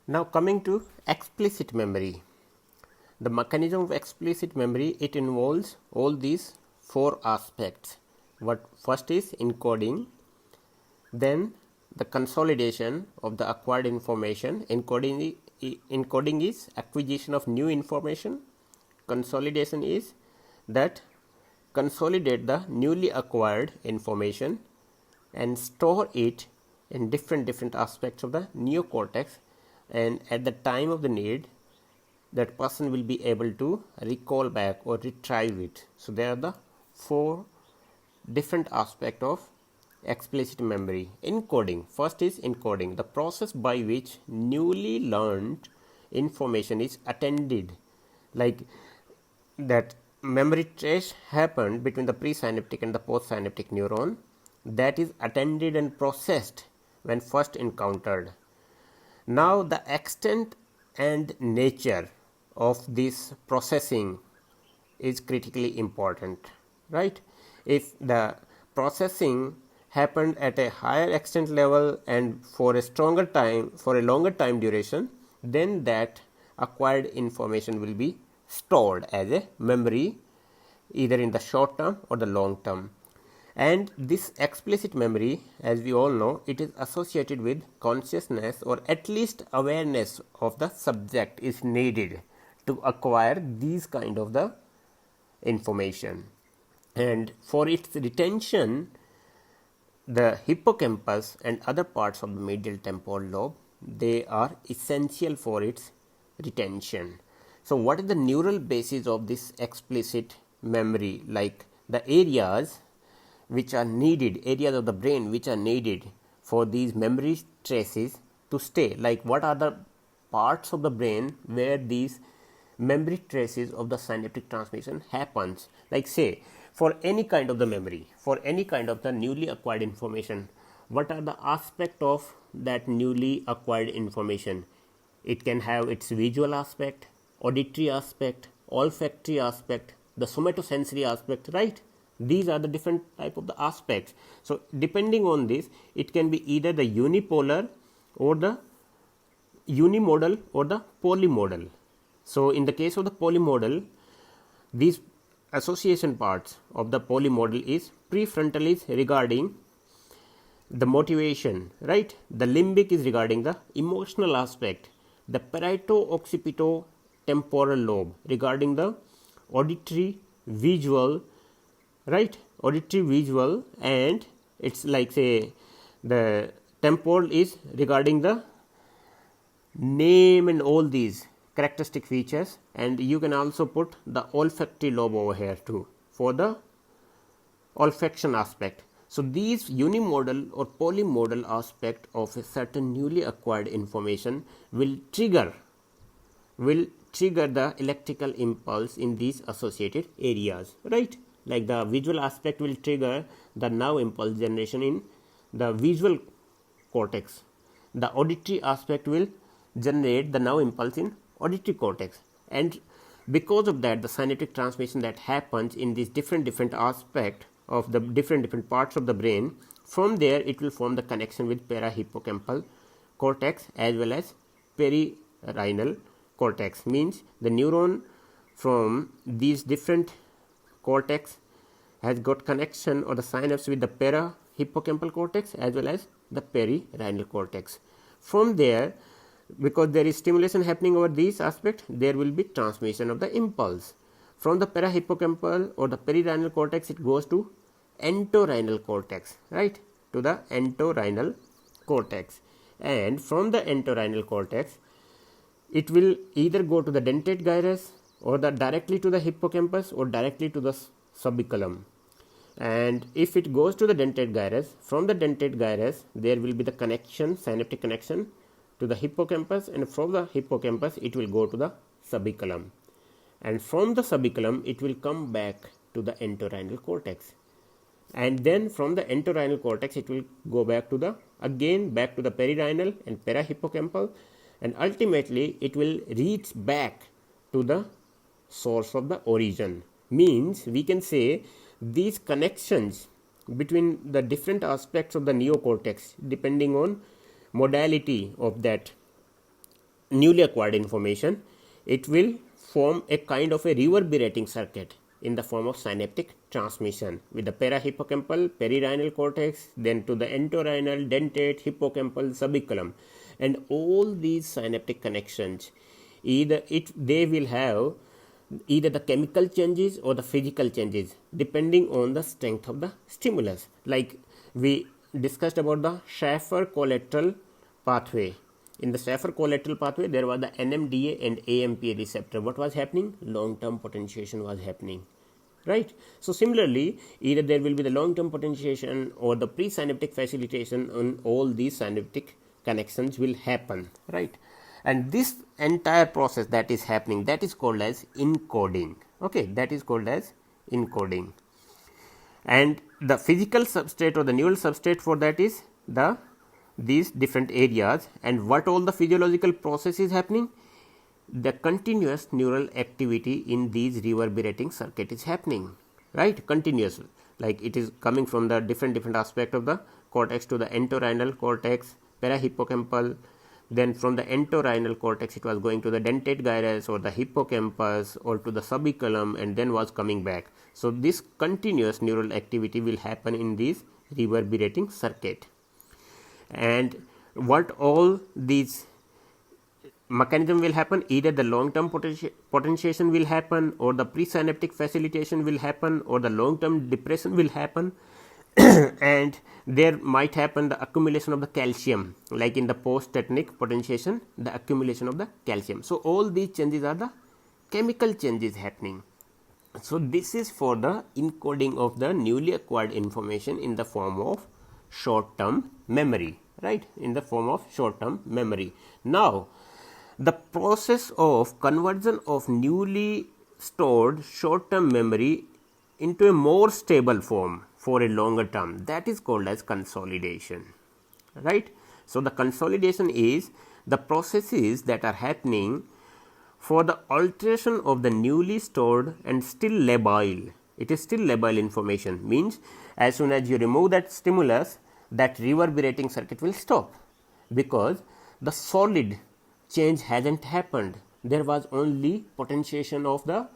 Now coming to explicit memory. The mechanism of explicit memory, it involves all these four aspects. What first is encoding, then the consolidation of the acquired information. Encoding is acquisition of new information. Consolidation is that consolidate the newly acquired information and store it in different aspects of the neocortex, and at the time of the need that person will be able to recall back or retrieve it. So there are the four different aspects of explicit memory. Encoding, first is encoding, the process by which newly learned information is attended, like that memory trace happened between the presynaptic and the postsynaptic neuron, that is attended and processed when first encountered. Now the extent and nature of this processing is critically important, right? If the processing happened at a higher extent level and for a stronger time, for a longer time duration, then that acquired information will be stored as a memory either in the short term or the long term. And this explicit memory, as we all know, it is associated with consciousness, or at least awareness of the subject is needed to acquire these kind of the information. And for its retention, the hippocampus and other parts of the medial temporal lobe, they are essential for its retention. So what is the neural basis of this explicit memory? Like the areas which are needed, areas of the brain which are needed for these memory traces to stay. Like what are the parts of the brain where these memory traces of the synaptic transmission happens. Like say for any kind of the memory, for any kind of the newly acquired information, what are the aspect of that newly acquired information? It can have its visual aspect, auditory aspect, olfactory aspect, the somatosensory aspect, right? These are the different type of the aspects. So depending on this, it can be either the unipolar or the unimodal or the polymodal. So in the case of the polymodal, these association parts of the polymodal is prefrontal is regarding the motivation, right? The limbic is regarding the emotional aspect, the parieto-occipito-temporal lobe regarding the auditory, visual, right? Auditory, visual, and it's like say the temporal is regarding the name and all these characteristic features, and you can also put the olfactory lobe over here too for the olfaction aspect. So these unimodal or polymodal aspect of a certain newly acquired information will trigger the electrical impulse in these associated areas, right? Like the visual aspect will trigger the nerve impulse generation in the visual cortex. The auditory aspect will generate the nerve impulse in auditory cortex, and because of that the synaptic transmission that happens in these different aspect of the different parts of the brain, from there it will form the connection with parahippocampal cortex as well as perirenal cortex. Means the neuron from these different cortex has got connection or the synapse with the parahippocampal cortex as well as the perirenal cortex. From there, because there is stimulation happening over these aspects, there will be transmission of the impulse. From the parahippocampal or the perirenal cortex, it goes to entorhinal cortex, right? To the entorhinal cortex. And from the entorhinal cortex, it will either go to the dentate gyrus or directly to the hippocampus or directly to the subiculum. And if it goes to the dentate gyrus, from the dentate gyrus, there will be the connection, synaptic connection to the hippocampus, and from the hippocampus it will go to the subiculum, and from the subiculum it will come back to the entorhinal cortex, and then from the entorhinal cortex it will go back to the perirenal and parahippocampal, and ultimately it will reach back to the source of the origin. Means we can say these connections between the different aspects of the neocortex, depending on modality of that newly acquired information, it will form a kind of a reverberating circuit in the form of synaptic transmission with the parahippocampal, perirhinal cortex, then to the entorhinal, dentate, hippocampal, subiculum, and all these synaptic connections, they will have either the chemical changes or the physical changes depending on the strength of the stimulus. Like we discussed about the Schaffer collateral pathway. In the Schaffer collateral pathway, there was the NMDA and AMPA receptor. What was happening? Long-term potentiation was happening, right? So similarly, either there will be the long-term potentiation or the presynaptic facilitation on all these synaptic connections will happen, right? And this entire process that is happening, that is called as encoding. Okay, that is called as encoding. And the physical substrate or the neural substrate for that is these different areas. And what all the physiological process is happening? The continuous neural activity in these reverberating circuit is happening, right? Continuous, like it is coming from the different aspect of the cortex to the entorhinal cortex, parahippocampal, then from the entorhinal cortex it was going to the dentate gyrus or the hippocampus or to the subiculum, and then was coming back. So this continuous neural activity will happen in this reverberating circuit. And what all these mechanism will happen, either the long-term potentiation will happen, or the presynaptic facilitation will happen, or the long-term depression will happen. And there might happen the accumulation of the calcium, like in the post-tetanic potentiation, the accumulation of the calcium. So all these changes are the chemical changes happening. So this is for the encoding of the newly acquired information in the form of short-term memory, right? In the form of short-term memory. Now, the process of conversion of newly stored short-term memory into a more stable form for a longer term, that is called as consolidation, right? So the consolidation is the processes that are happening for the alteration of the newly stored and still labile. It is still labile information, means as soon as you remove that stimulus, that reverberating circuit will stop, because the solid change hasn't happened. There was only potentiation of the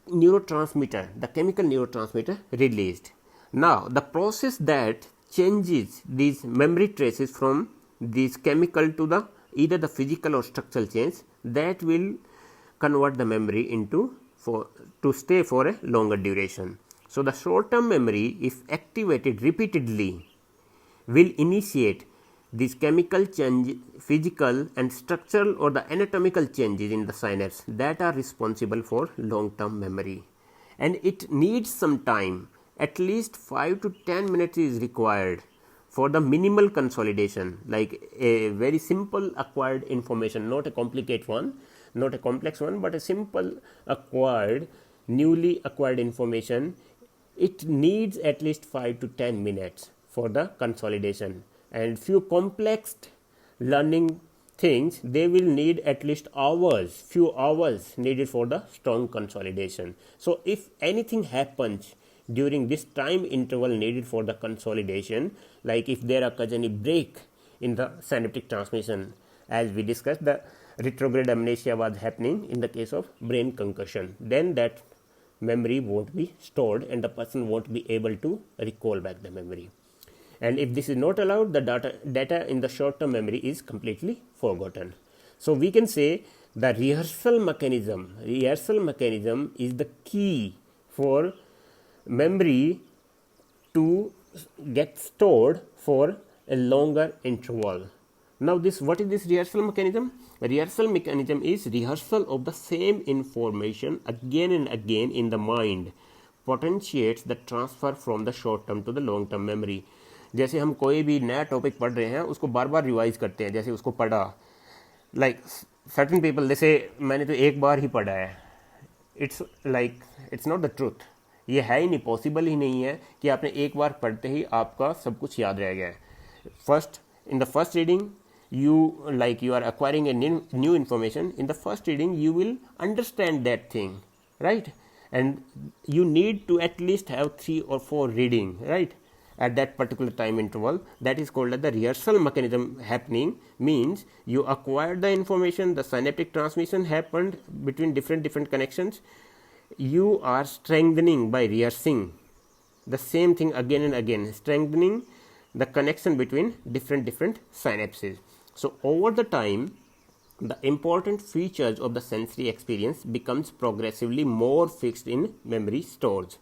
neurotransmitter, the chemical neurotransmitter released. Now the process that changes these memory traces from this chemical to the either the physical or structural change, that will convert the memory into to stay for a longer duration. So the short-term memory, if activated repeatedly, will initiate these chemical change, physical and structural or the anatomical changes in the synapse that are responsible for long-term memory. And it needs some time, at least 5 to 10 minutes is required for the minimal consolidation, like a very simple acquired information, not a complicated one, not a complex one, but a simple acquired, newly acquired information. It needs at least 5 to 10 minutes for the consolidation. And few complex learning things, they will need at least hours, few hours needed for the strong consolidation. So if anything happens during this time interval needed for the consolidation, like if there occurs any break in the synaptic transmission, as we discussed, the retrograde amnesia was happening in the case of brain concussion, then that memory won't be stored and the person won't be able to recall back the memory. And if this is not allowed, the data in the short-term memory is completely forgotten. So we can say the rehearsal mechanism is the key for memory to get stored for a longer interval. Now what is this rehearsal mechanism? Rehearsal mechanism is rehearsal of the same information again and again in the mind, potentiates the transfer from the short term to the long term memory. जैसे हम कोई भी नया topic पढ़ रहे हैं उसको बार बार revise करते हैं, जैसे उसको पढ़ा, लाइक सर्टेन पीपल, जैसे मैंने तो एक बार ही पढ़ा है, इट्स नॉट द ट्रूथ. ये है ही नहीं, पॉसिबल ही नहीं है कि आपने एक बार पढ़ते ही आपका सब कुछ याद रह गया है. In the first reading you are acquiring a new information. In the first reading you will understand that thing, right? And you need to at least have 3 or 4 reading, right? at that particular time interval. That is called as the rehearsal mechanism happening. Means you acquired the information, the synaptic transmission happened between different connections. You are strengthening by rehearsing the same thing again and again, strengthening the connection between different synapses. So over the time, the important features of the sensory experience becomes progressively more fixed in memory stores.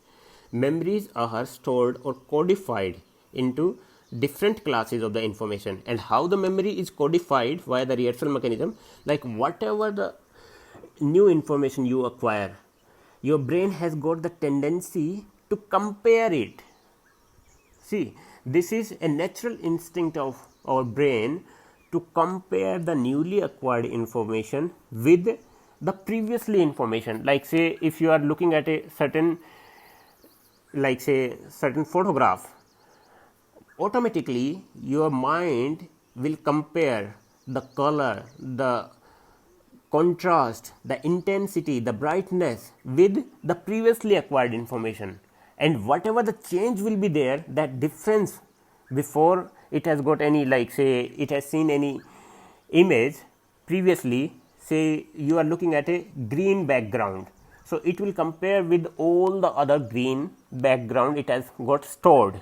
Memories are stored or codified into different classes of the information, and how the memory is codified via the rehearsal mechanism, like whatever the new information you acquire, your brain has got the tendency to compare it. See, this is a natural instinct of our brain to compare the newly acquired information with the previously information. Like say, if you are looking at a certain, like say certain photograph, automatically your mind will compare the color, the contrast, the intensity, the brightness with the previously acquired information, and whatever the change will be there, that difference before it has got any, like say it has seen any image previously, say you are looking at a green background, so it will compare with all the other green background it has got stored,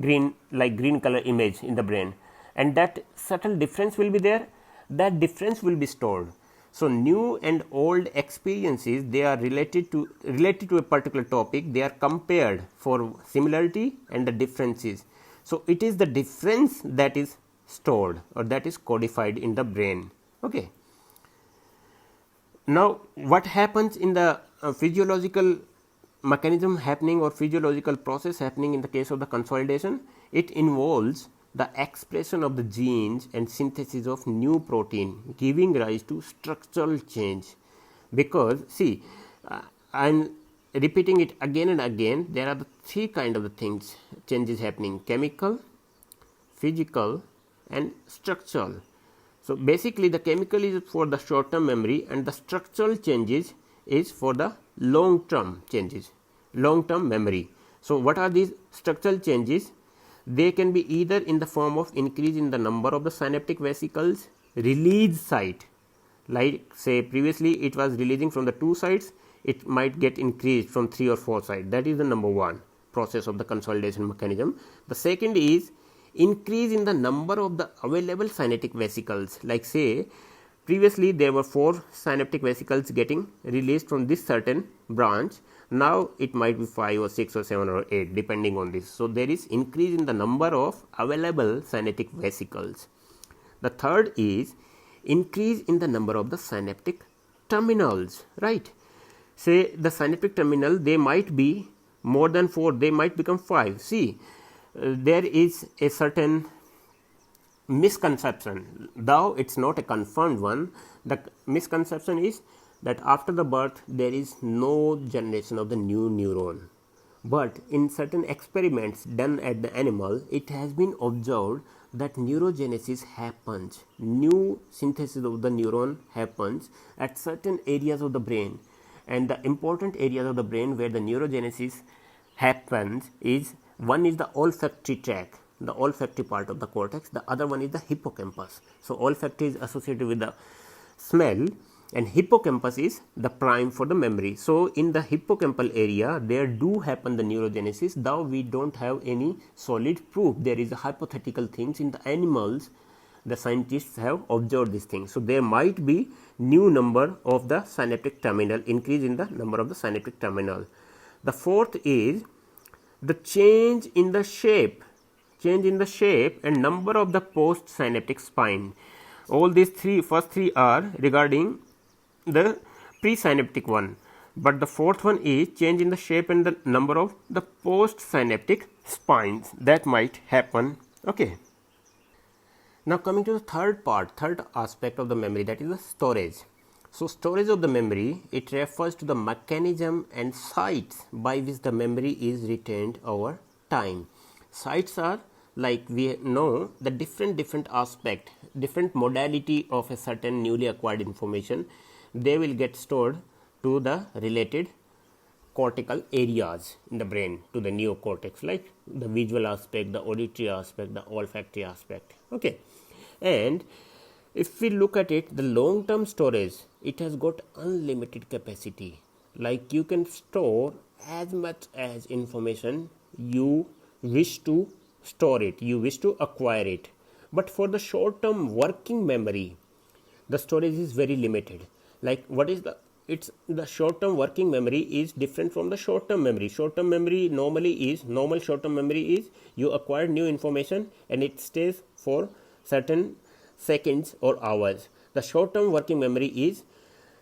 green, like green color image in the brain, and that subtle difference will be there, that difference will be stored. So new and old experiences, they are related to a particular topic, they are compared for similarity and the differences. So it is the difference that is stored or that is codified in the brain. Okay. Now what happens in the physiological mechanism happening or physiological process happening in the case of the consolidation? It involves the expression of the genes and synthesis of new protein, giving rise to structural change. Because see, I'm repeating it again and again, there are the three kind of the things, changes happening: chemical, physical and structural. So basically the chemical is for the short term memory and the structural changes is for the long term changes, long term memory. So what are these structural changes? They can be either in the form of increase in the number of the synaptic vesicles, release site, like say previously it was releasing from the 2 sides, it might get increased from 3 or 4 sides. That is the number one process of the consolidation mechanism. The second is increase in the number of the available synaptic vesicles, like say previously there were 4 synaptic vesicles getting released from this certain branch, now it might be 5 or 6 or 7 or 8 depending on this. So there is increase in the number of available synaptic vesicles. The third is increase in the number of the synaptic terminals, right? Say the synaptic terminal, they might be more than 4, they might become 5. See, there is a certain misconception, though it's not a confirmed one. The misconception is that after the birth there is no generation of the new neuron, but in certain experiments done at the animal, it has been observed that neurogenesis happens, new synthesis of the neuron happens at certain areas of the brain, and the important areas of the brain where the neurogenesis happens is, one is the olfactory tract, the olfactory part of the cortex, the other one is the hippocampus. So olfactory is associated with the smell and hippocampus is the prime for the memory. So in the hippocampal area there do happen the neurogenesis, though we don't have any solid proof. There is a hypothetical things in the animals, the scientists have observed these things. So there might be new number of the synaptic terminal, increase in the number of the synaptic terminal. The fourth is the change in the shape and number of the post synaptic spine. All these first three are regarding the presynaptic one, but the fourth one is change in the shape and the number of the post synaptic spines that might happen. Okay. Now coming to the third aspect of the memory, that is the storage. So storage of the memory, it refers to the mechanism and sites by which the memory is retained over time. Sites are, like we know, the different aspect, different modality of a certain newly acquired information, they will get stored to the related cortical areas in the brain to the neocortex, like the visual aspect, the auditory aspect, the olfactory aspect. Okay, and if we look at it, the long term storage, it has got unlimited capacity. Like you can store as much as information you wish to store it, you wish to acquire it. But for the short term working memory, the storage is very limited. Like what is the, it's the short term working memory is different from the short term memory. Short term memory normal short term memory is you acquire new information and it stays for certain seconds or hours. The short term working memory is,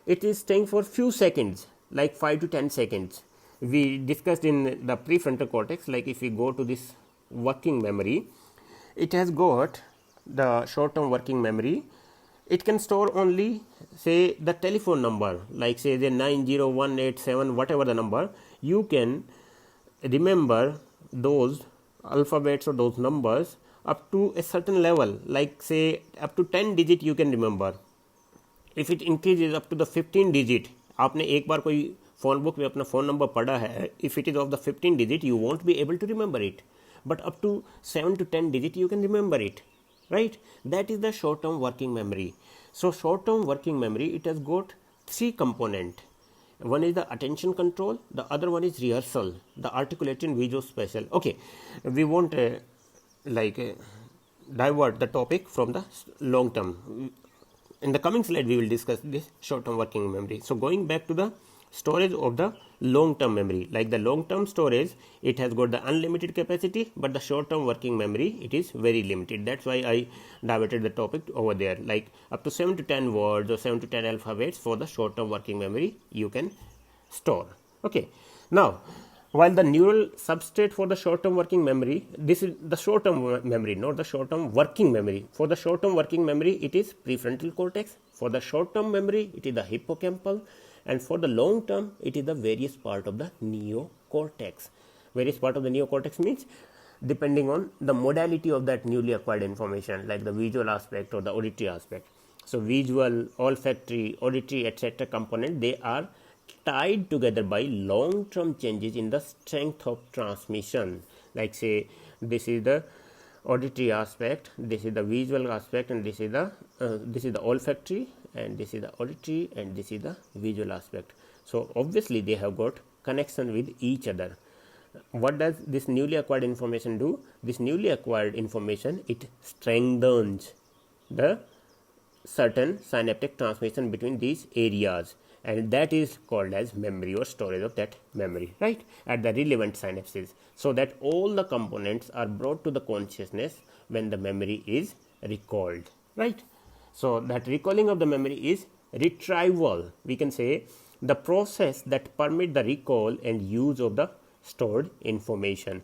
it is staying for few seconds, like 5 to 10 seconds. We discussed in the prefrontal cortex, like if we go to this working memory, it has got the short term working memory. It can store only, say, the telephone number, like say the 90187, whatever the number. You can remember those alphabets or those numbers up to a certain level, like say up to 10 digit you can remember. If it increases up to the 15 digit, आपने एक बार कोई phone book में अपना phone number पढ़ा है, if it is of the 15 digit, you won't be able to remember it. But up to 7 to 10 digit, you can remember it, right? That is the short term working memory. So short term working memory, it has got three components. One is the attention control, the other one is rehearsal, the articulation, visuospatial. Okay, we won't divert the topic from the long term. In the coming slide, we will discuss this short term working memory. So going back to the storage of the long term memory, like the long term storage, it has got the unlimited capacity, but the short term working memory, it is very limited. That's why I diverted the topic over there, like up to 7 to 10 words or 7 to 10 alphabets for the short term working memory you can store. Okay, now while the neural substrate for the short term working memory, this is the short term memory, not the short term working memory. For the short term working memory, it is prefrontal cortex. For the short term memory, it is the hippocampal. And for the long term, it is the various part of the neocortex. Various part of the neocortex means depending on the modality of that newly acquired information, like the visual aspect or the auditory aspect. So visual, olfactory, auditory, etc. component, they are tied together by long term changes in the strength of transmission. Like say this is the auditory aspect, this is the visual aspect, and this is the olfactory, and this is the auditory, and this is the visual aspect. So obviously they have got connection with each other. What does this newly acquired information do? This newly acquired information, it strengthens the certain synaptic transmission between these areas, and that is called as memory or storage of that memory, right, at the relevant synapses, so that all the components are brought to the consciousness when the memory is recalled, right? So that recalling of the memory is retrieval. We can say the process that permit the recall and use of the stored information.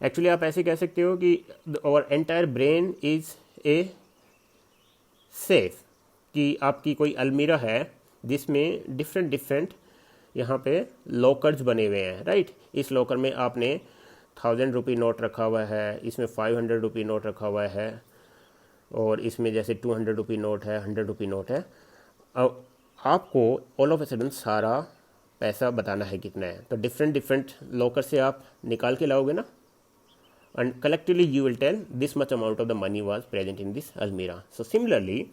Actually आप ऐसे कह सकते हो कि our entire brain is a safe, कि आपकी कोई अलमीरा है जिसमें डिफरेंट यहाँ पे लॉकर्स बने हुए हैं, राइट? इस लॉकर में आपने 1000 रुपये नोट रखा हुआ है, इसमें 500 रुपये नोट रखा हुआ है, और इसमें जैसे 200 रुपये नोट है, 100 रुपये नोट है. अब आपको ऑल ऑफ ए सडन सारा पैसा बताना है कितना है, तो डिफरेंट लॉकर से आप निकाल के लाओगे ना, and collectively you will tell this much amount of the money was present in this almirah. So similarly,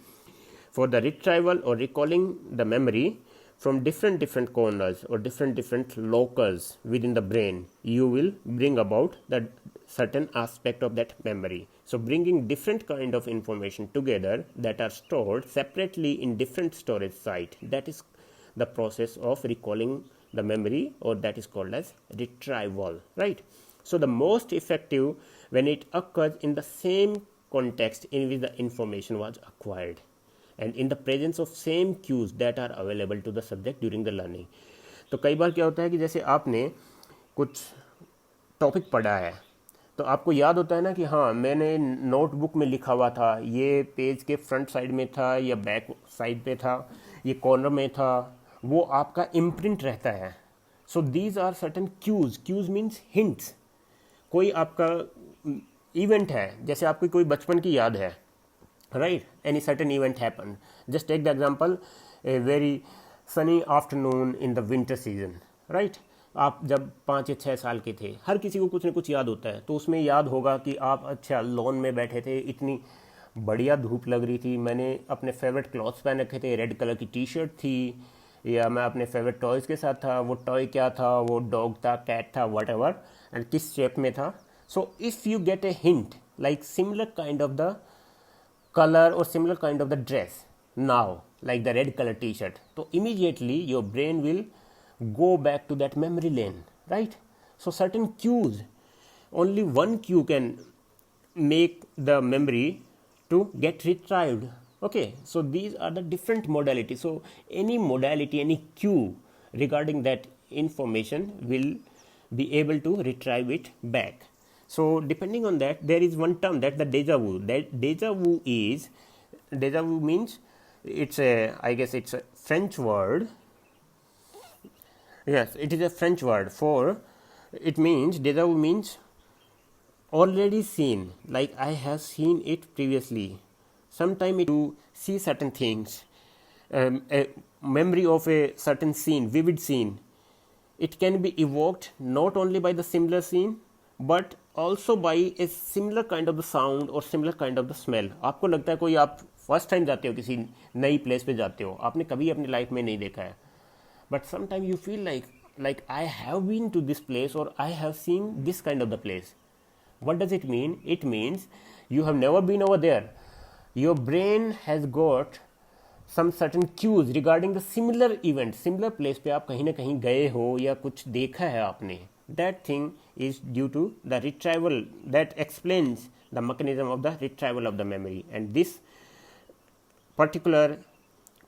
for the retrieval or recalling the memory from different corners or different lockers within the brain, you will bring about the certain aspect of that memory. So bringing different kind of information together that are stored separately in different storage site, that is the process of recalling the memory, or that is called as retrieval, right? So the most effective when it occurs in the same context in which the information was acquired and in the presence of same cues that are available to the subject during the learning. तो कई बार क्या होता है कि जैसे आपने कुछ topic पढ़ा है तो आपको याद होता है ना कि हाँ मैंने नोटबुक में लिखा हुआ था, ये पेज के फ्रंट साइड में था या बैक साइड पे था, ये कॉर्नर में था, वो आपका इम्प्रिंट रहता है. So these are certain cues means hints. कोई आपका इवेंट है, जैसे आपकी कोई बचपन की याद है, right, any certain event happen. Just take the example, a very sunny afternoon in the winter season, right. आप जब 5 या 6 साल के थे, हर किसी को कुछ ना कुछ याद होता है, तो उसमें याद होगा कि आप अच्छा लॉन में बैठे थे, इतनी बढ़िया धूप लग रही थी, मैंने अपने फेवरेट क्लॉथ्स पहन रखे थे, रेड कलर की टी शर्ट थी, या मैं अपने फेवरेट टॉयज़ के साथ था, वो टॉय क्या था, वो डॉग था, कैट था, वट एवर, एंड किस शेप में था. So if you get a hint like similar kind of the color or similar kind of the dress now, like the red color t-shirt, so immediately your brain will go back to that memory lane, right? So certain cues, only one cue can make the memory to get retrieved. Okay, so these are the different modalities. So any modality, any cue regarding that information will be able to retrieve it back. So depending on that, there is one term that the deja vu. That deja vu means, it's a, I guess it's a French word. Yes, it is a French word for, it means, deja vu means already seen, like I have seen it previously. Sometime you see certain things, a memory of a certain scene, vivid scene, it can be evoked not only by the similar scene but also by a similar kind of the sound or similar kind of the smell. आपको लगता है कोई, आप first time जाते हो किसी नई place पे जाते हो, आपने कभी अपनी लाइफ में नहीं देखा है, but sometime you feel like I have been to this place or I have seen this kind of the place. What does it mean? It means you have never been over there. Your brain has got some certain cues regarding the similar event, similar place पे आप कहीं ना कहीं गए हो या कुछ देखा है आपने. That thing is due to the retrieval, that explains the mechanism of the retrieval of the memory, and this particular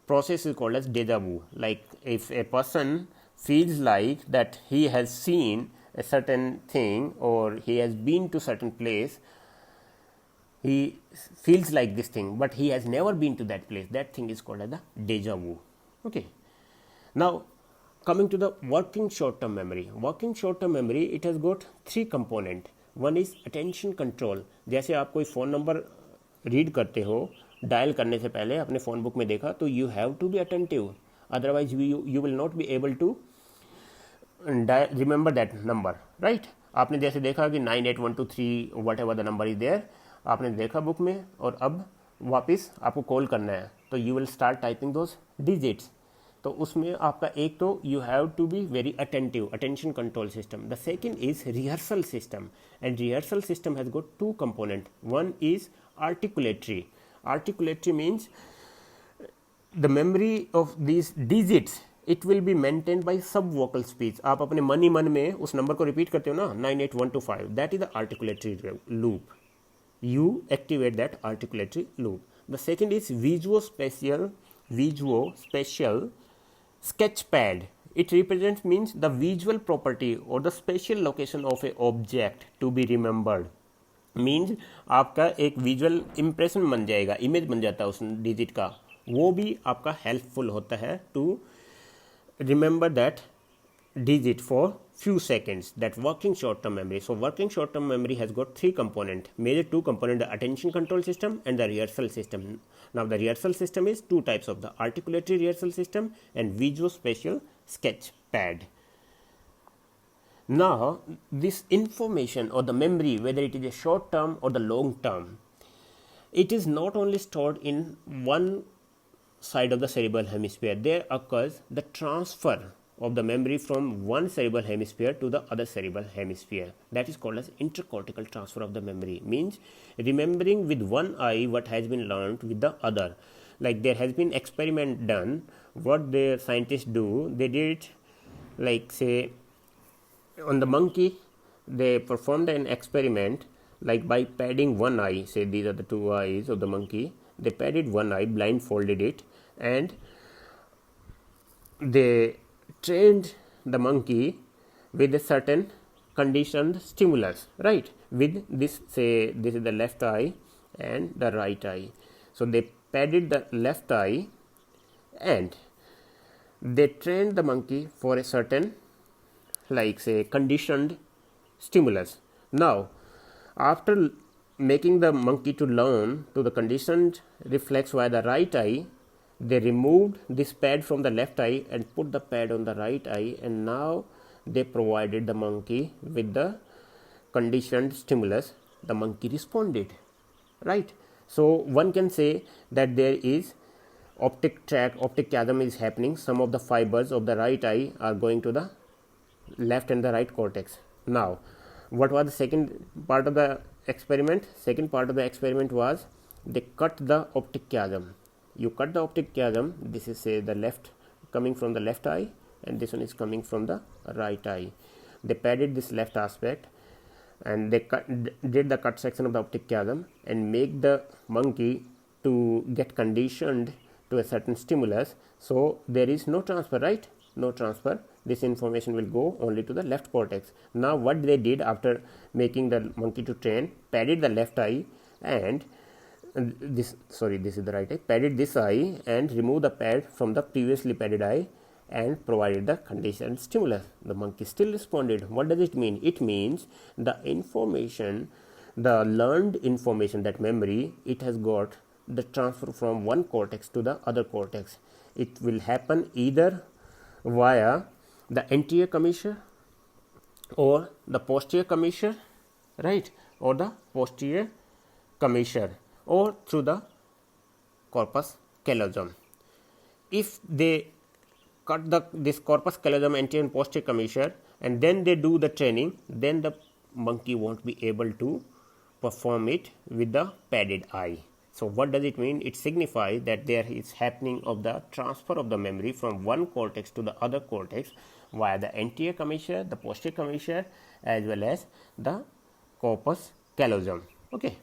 process is called as deja vu. Like if a person feels like that he has seen a certain thing or he has been to certain place, he feels like this thing but he has never been to that place, that thing is called as the deja vu. Okay, now coming to the working short term memory. Working short term memory, it has got 3 component. One is attention control. जैसे आप कोई phone number read करते हो, dial करने से पहले अपने phone book में देखा, तो you have to be attentive, otherwise you will not be able to remember that number, right? आपने जैसे देखा कि 98123 whatever the number is there, आपने देखा बुक में, और अब वापस आपको कॉल करना है, तो you will start typing those digits. तो उसमें आपका एक तो you have to be very attentive, attention control system. The second is rehearsal system, and rehearsal system has got 2 component. One is articulatory. Articulatory means the memory of these digits, it will be maintain by sub vocal speech. आप अपने मन ही मन में उस number को repeat करते हो ना, 98125, that is the articulatory loop. You activate that articulatory loop. The second is visuospatial sketchpad. It represents means the visual property or the spatial location of a object to be remembered. Means आपका एक visual impression बन जाएगा, image बन जाता है उस digit का, वो भी आपका हेल्पफुल होता है to remember that digit for few seconds, that working short term memory. So working short term memory has got 3 component, major 2 component, the attention control system and the rehearsal system. Now the rehearsal system is 2 types of, the articulatory rehearsal system and visuospatial sketch pad. Now this information or the memory, whether it is a short term or the long term, it is not only stored in one side of the cerebral hemisphere. There occurs the transfer of the memory from one cerebral hemisphere to the other cerebral hemisphere. That is called as intercortical transfer of the memory. Means remembering with one eye what has been learned with the other. Like there has been experiment done. What the scientists do, they did, like say on the monkey, they performed an experiment like by padding one eye. Say these are the 2 eyes of the monkey. They padded one eye, blindfolded it, and they trained the monkey with a certain conditioned stimulus, right? With this, say this is the left eye and the right eye. So they padded the left eye and they trained the monkey for a certain, like say conditioned stimulus. Now after making the monkey to learn to the conditioned reflex via the right eye, they removed this pad from the left eye and put the pad on the right eye, and now they provided the monkey with the conditioned stimulus, the monkey responded, right? So one can say that there is optic chiasm is happening. Some of the fibers of the right eye are going to the left and the right cortex. Now, what was the second part of the experiment? Second part of the experiment was they cut the optic chiasm. You cut the optic chiasm. This is, say, the left, coming from the left eye, and this one is coming from the right eye. They padded this left aspect, and they did the cut section of the optic chiasm and make the monkey to get conditioned to a certain stimulus. So there is no transfer, right? No transfer. This information will go only to the left cortex. Now what they did after making the monkey to train, padded the left eye and this is the right eye, padded this eye and removed the pad from the previously padded eye and provided the conditioned stimulus. The monkey still responded. What does it mean? It means the information, the learned information, that memory, it has got the transfer from one cortex to the other cortex. It will happen either via the anterior commissure or the posterior commissure, right? Or the posterior commissure, or through the corpus callosum. If they cut this corpus callosum, anterior and posterior commissure, and then they do the training, then the monkey won't be able to perform it with the padded eye. So what does it mean? It signifies that there is happening of the transfer of the memory from one cortex to the other cortex via the anterior commissure, the posterior commissure, as well as the corpus callosum. Okay.